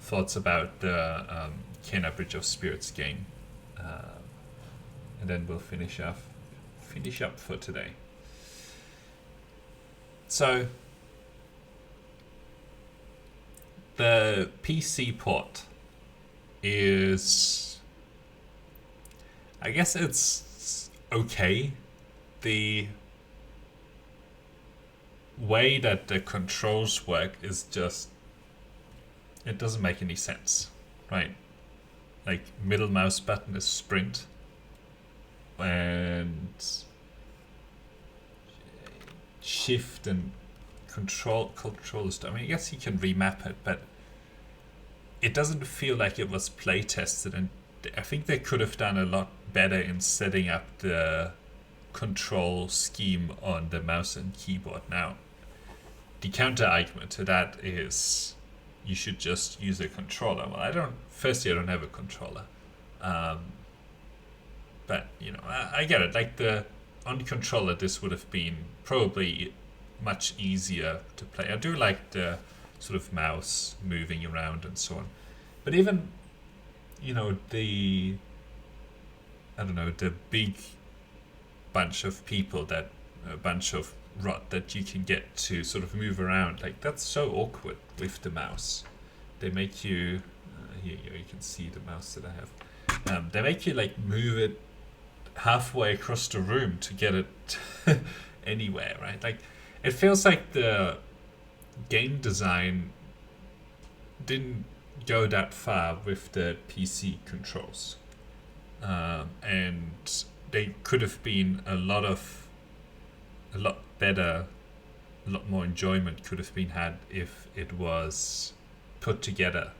thoughts about the Kena Bridge of Spirits game, and then we'll finish up for today. So the PC port is, I guess it's okay. The way that the controls work is just, it doesn't make any sense, right? Like, middle mouse button is sprint, and shift and control stuff. I mean, I guess you can remap it, but it doesn't feel like it was play tested, and I think they could have done a lot better in setting up the control scheme on the mouse and keyboard. Now, the counter argument to that is you should just use a controller. Well, I don't have a controller, but I get it. Like, on controller, this would have been probably much easier to play. I do like the sort of mouse moving around and so on, but even the big bunch of people, that a bunch of rot that you can get to sort of move around, like, that's so awkward with the mouse. They make you here you can see the mouse that I have. They make you like move it halfway across the room to get it anywhere, right? Like, it feels like the game design didn't go that far with the PC controls, and they could have been a lot better, a lot more enjoyment could have been had if it was put together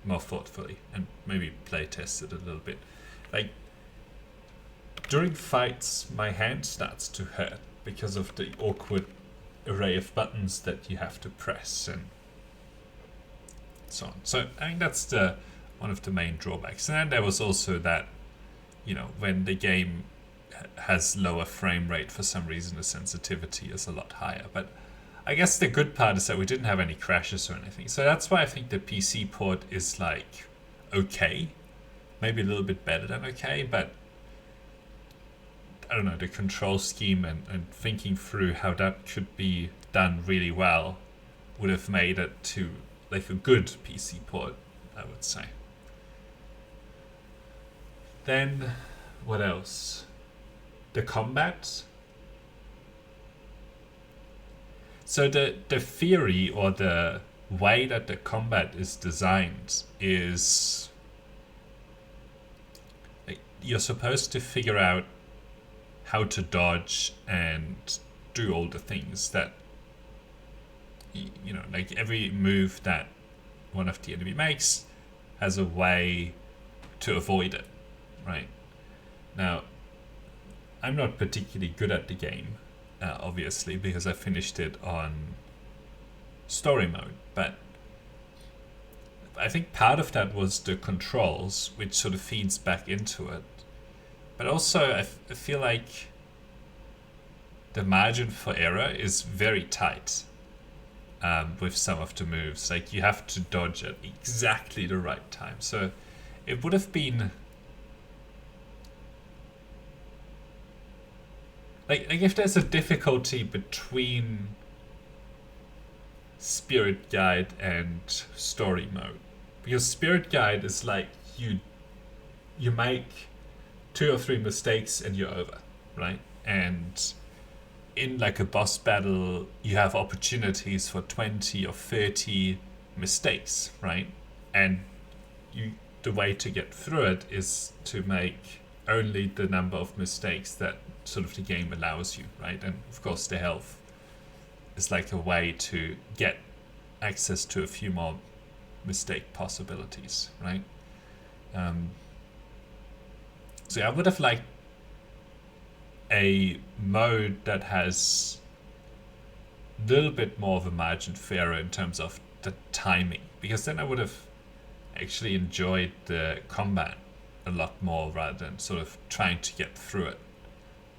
more thoughtfully and maybe play tested a little bit. Like, during fights, my hand starts to hurt because of the awkward array of buttons that you have to press and so on. So I think that's one of the main drawbacks. And then there was also that, when the game has lower frame rate, for some reason the sensitivity is a lot higher. But I guess the good part is that we didn't have any crashes or anything. So that's why I think the PC port is like okay, maybe a little bit better than okay, but I don't know, the control scheme and thinking through how that could be done really well would have made it to like a good PC port, I would say. Then what else? The combat. So the theory, or the way that the combat is designed, is like, you're supposed to figure out how to dodge and do all the things that like every move that one of the enemy makes has a way to avoid it, right? Now, I'm not particularly good at the game, obviously, because I finished it on story mode, but I think part of that was the controls, which sort of feeds back into it. But also, I feel like the margin for error is very tight with some of the moves. Like, you have to dodge at exactly the right time. So it would have been like if there's a difficulty between Spirit Guide and story mode, because Spirit Guide is like you make 2 or 3 mistakes and you're over, right? And in like a boss battle, you have opportunities for 20 or 30 mistakes, right? And the way to get through it is to make only the number of mistakes that sort of the game allows you, right? And of course the health is like a way to get access to a few more mistake possibilities, right? So I would have liked a mode that has a little bit more of a margin for error in terms of the timing, because then I would have actually enjoyed the combat a lot more rather than sort of trying to get through it,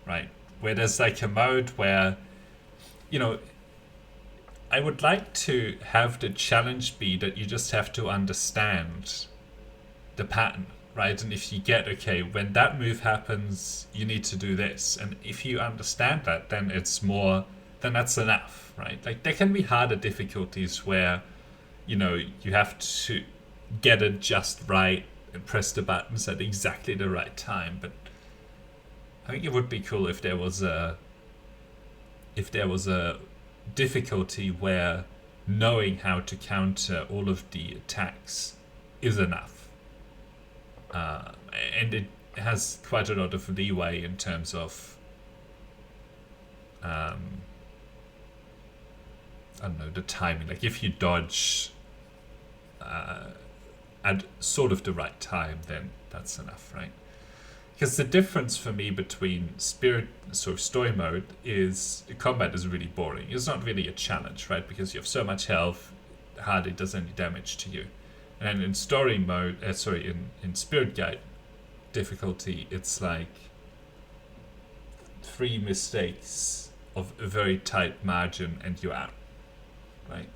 right? Where there's like a mode where, I would like to have the challenge be that you just have to understand the pattern, right? And if you get, okay, when that move happens, you need to do this. And if you understand that, then it's more, then that's enough, right? Like there can be harder difficulties where, you have to get it just right and press the buttons at exactly the right time. But I think it would be cool if there was a difficulty where knowing how to counter all of the attacks is enough. And it has quite a lot of leeway in terms of I don't know, the timing. Like if you dodge at sort of the right time, then that's enough, right? Because the difference for me between story mode is combat is really boring. It's not really a challenge, right? Because you have so much health, hardly does any damage to you. And in story mode, in Spirit Guide difficulty, it's like 3 mistakes of a very tight margin and you're out, right?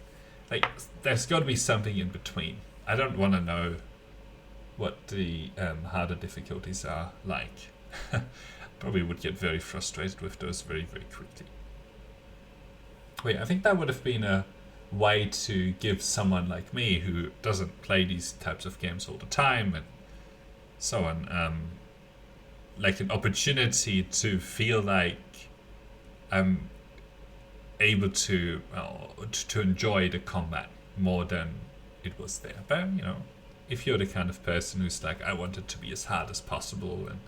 Like there's got to be something in between. I don't want to know what the harder difficulties are like. Probably would get very frustrated with those very, very quickly. Wait, I think that would have been a way to give someone like me who doesn't play these types of games all the time and so on, like an opportunity to feel like I'm able to enjoy the combat more than it was there. But if you're the kind of person who's like, I want it to be as hard as possible and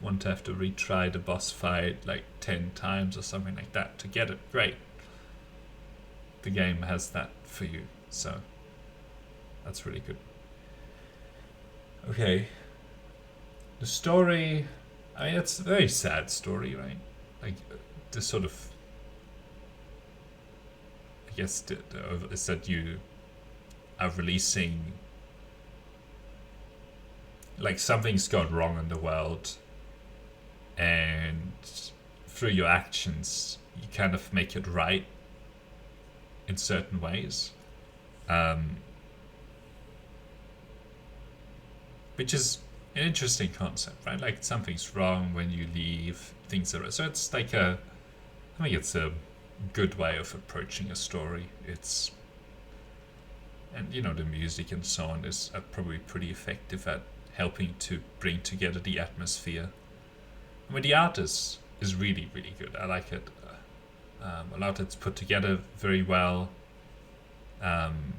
want to have to retry the boss fight like 10 times or something like that to get it, great. The game has that for you, so that's really good. Okay. The story, I mean, it's a very sad story, right? Like, the sort of, I guess, is that you are releasing, like something's gone wrong in the world, and through your actions, you kind of make it right in certain ways. Which is an interesting concept, right? Like something's wrong when you leave, things are so it's like I think it's a good way of approaching a story. And the music and so on is probably pretty effective at helping to bring together the atmosphere. I mean, the art is really, really good. I like it. A lot that's put together very well. And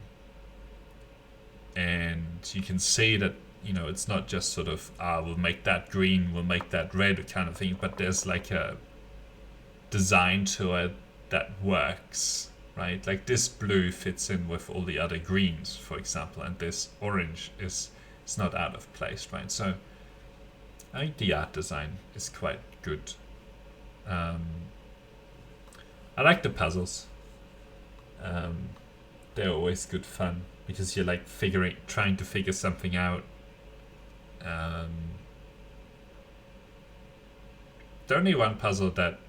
you can see that it's not just sort of we'll make that green, we'll make that red kind of thing, but there's like a design to it that works, right? Like this blue fits in with all the other greens, for example, and this orange is not out of place, right? So I think the art design is quite good. I like the puzzles. They're always good fun because you're like trying to figure something out. The only one puzzle that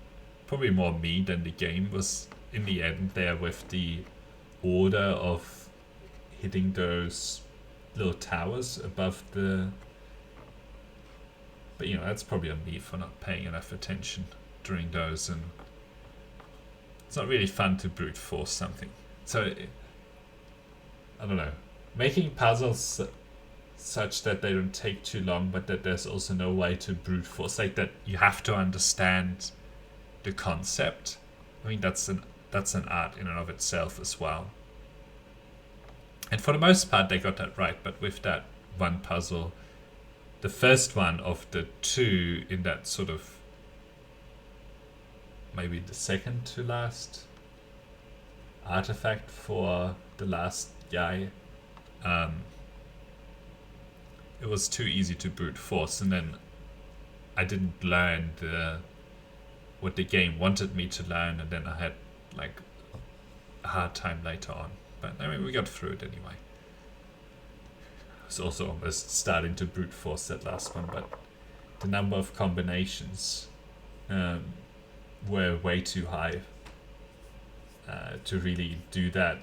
probably more me than the game was in the end there with the order of hitting those little towers above the. But that's probably on me for not paying enough attention during those, and it's not really fun to brute force something. So I don't know, making puzzles such that they don't take too long, but that there's also no way to brute force, like that you have to understand the concept. I mean, that's an art in and of itself as well. And for the most part, they got that right. But with that one puzzle, the first one of the two in that sort of maybe the second to last artifact for the last guy, it was too easy to brute force, and then I didn't learn what the game wanted me to learn, and then I had like a hard time later on. But I mean, we got through it anyway. I was also almost starting to brute force that last one, but the number of combinations were way too high. to really do that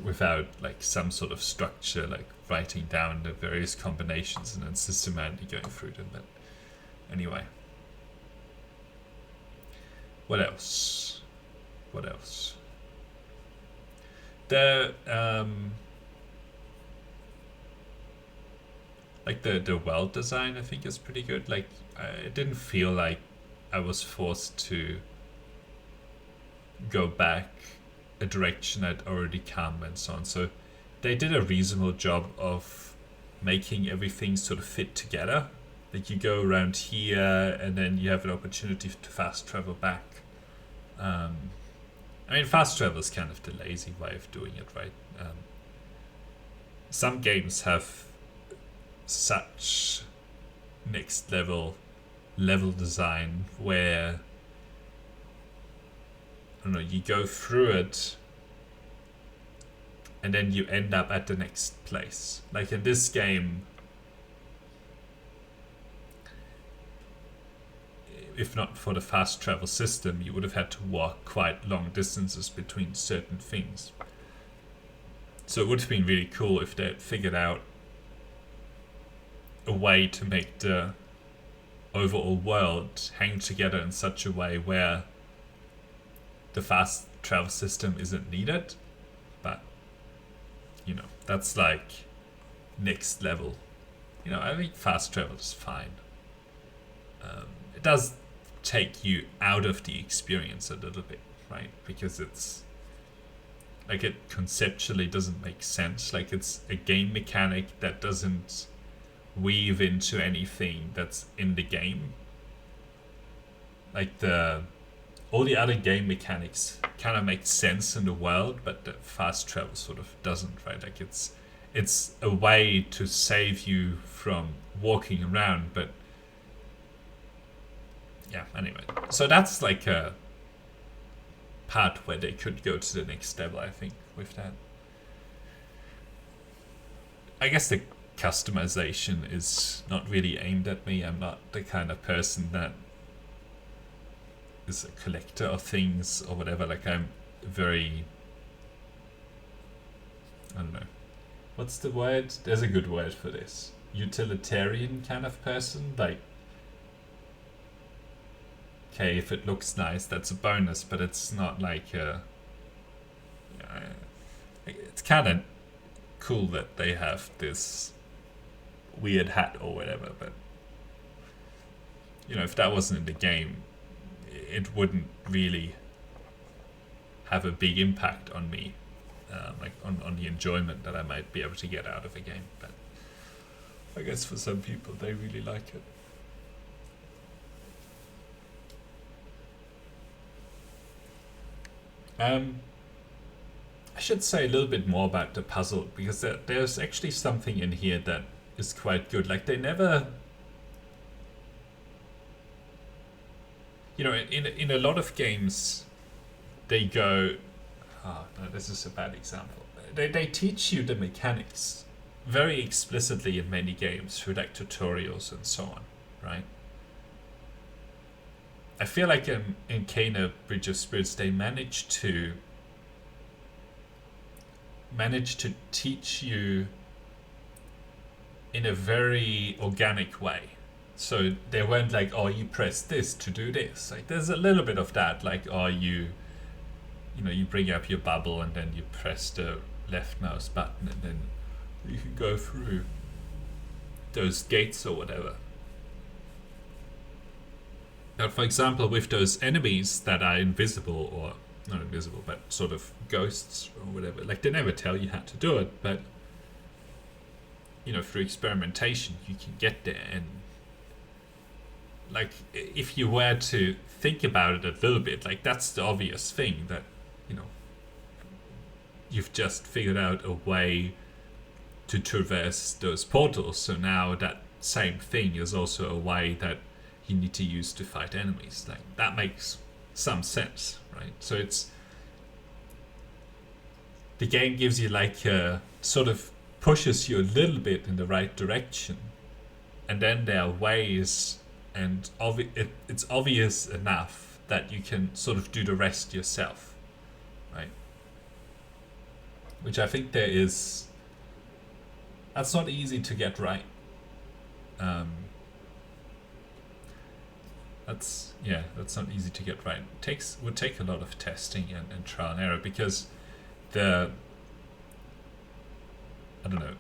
without like some sort of structure, like writing down the various combinations and then systematically going through them. But anyway, what else? What else? The like the world design, I think, is pretty good. Like it didn't feel like I was forced to go back a direction I'd already come and so on. So they did a reasonable job of making everything sort of fit together. Like you go around here and then you have an opportunity to fast travel back. I mean, fast travel is kind of the lazy way of doing it, right? Some games have such next level design where I don't know, you go through it and then you end up at the next place. Like in this game, if not for the fast travel system, you would have had to walk quite long distances between certain things. So it would have been really cool if they had figured out a way to make the overall world hang together in such a way where the fast travel system isn't needed. But you know, that's like next level. You know, I think fast travel is fine. It does take you out of the experience a little bit, right? Because it's like it conceptually doesn't make sense. Like it's a game mechanic that doesn't weave into anything that's in the game. Like all the other game mechanics kind of make sense in the world, but the fast travel sort of doesn't, right? Like it's a way to save you from walking around, but yeah, anyway. So that's like a part where they could go to the next level, I think, with that. I guess the customization is not really aimed at me. I'm not the kind of person that is a collector of things or whatever. Like I'm very, I don't know, what's the word? There's a good word for this. Utilitarian kind of person. Like, okay, if it looks nice, that's a bonus, but it's not like it's kind of cool that they have this weird hat or whatever, but you know, if that wasn't in the game, it wouldn't really have a big impact on me, like on the enjoyment that I might be able to get out of a game. But I guess for some people, they really like it. I should say a little bit more about the puzzle, because there's actually something in here that is quite good. Like they never, you know, in a lot of games, they go, oh no, this is a bad example. They teach you the mechanics very explicitly in many games through like tutorials and so on, right? I feel like in Kena Bridge of Spirits, they managed to teach you in a very organic way. So they weren't like, oh, you press this to do this. Like there's a little bit of that, like, oh, you bring up your bubble and then you press the left mouse button and then you can go through those gates or whatever. But for example, with those enemies that are invisible, or not invisible, but sort of ghosts or whatever, like they never tell you how to do it, but you know, through experimentation you can get there. And like if you were to think about it a little bit, like that's the obvious thing, that you know, you've just figured out a way to traverse those portals, so now that same thing is also a way that you need to use to fight enemies. Like that makes some sense, right? So it's, the game gives you like sort of pushes you a little bit in the right direction, and then there are ways, and it's obvious enough that you can sort of do the rest yourself. right? Which I think that's not easy to get right. Um, that's not easy to get right. Would take a lot of testing and trial and error, because I don't know,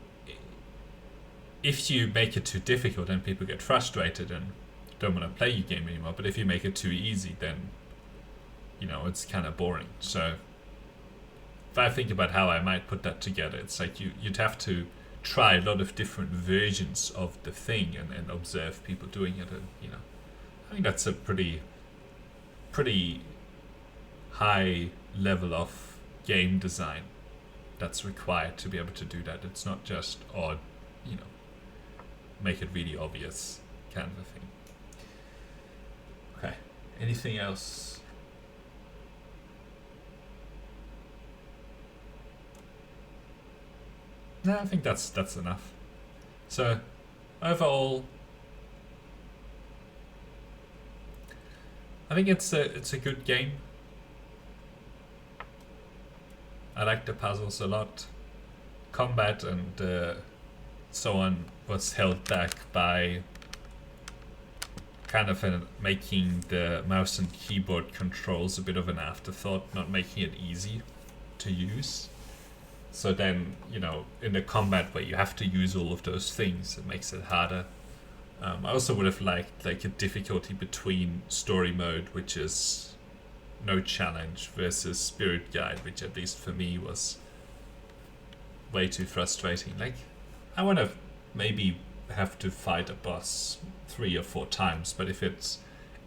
if you make it too difficult, then people get frustrated and don't want to play your game anymore. But if you make it too easy, then it's kind of boring. So if I think about how I might put that together, it's like you'd have to try a lot of different versions of the thing and observe people doing it, and I think that's a pretty high level of game design that's required to be able to do that. It's not just make it really obvious kind of a thing. Okay, anything else? No, I think that's enough. So overall, I think it's a good game. I like the puzzles a lot. Combat and so on was held back by kind of making the mouse and keyboard controls a bit of an afterthought, not making it easy to use. So then, in the combat where you have to use all of those things, it makes it harder. I also would have liked like a difficulty between story mode, which is no challenge, versus spirit guide, which at least for me was way too frustrating. Like, I want to maybe have to fight a boss 3 or 4 times, but if it's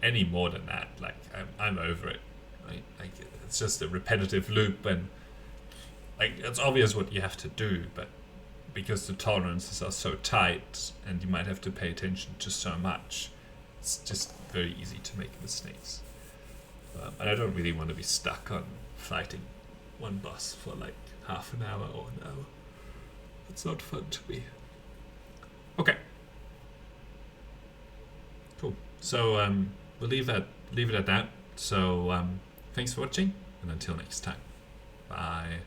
any more than that, like I'm over it. Right? Like, it's just a repetitive loop, and like it's obvious what you have to do, but because the tolerances are so tight and you might have to pay attention to so much, it's just very easy to make mistakes. And I don't really want to be stuck on fighting one boss for like half an hour or an hour. It's not fun to me. Okay. Cool. So we'll leave it at that. So thanks for watching, and until next time. Bye.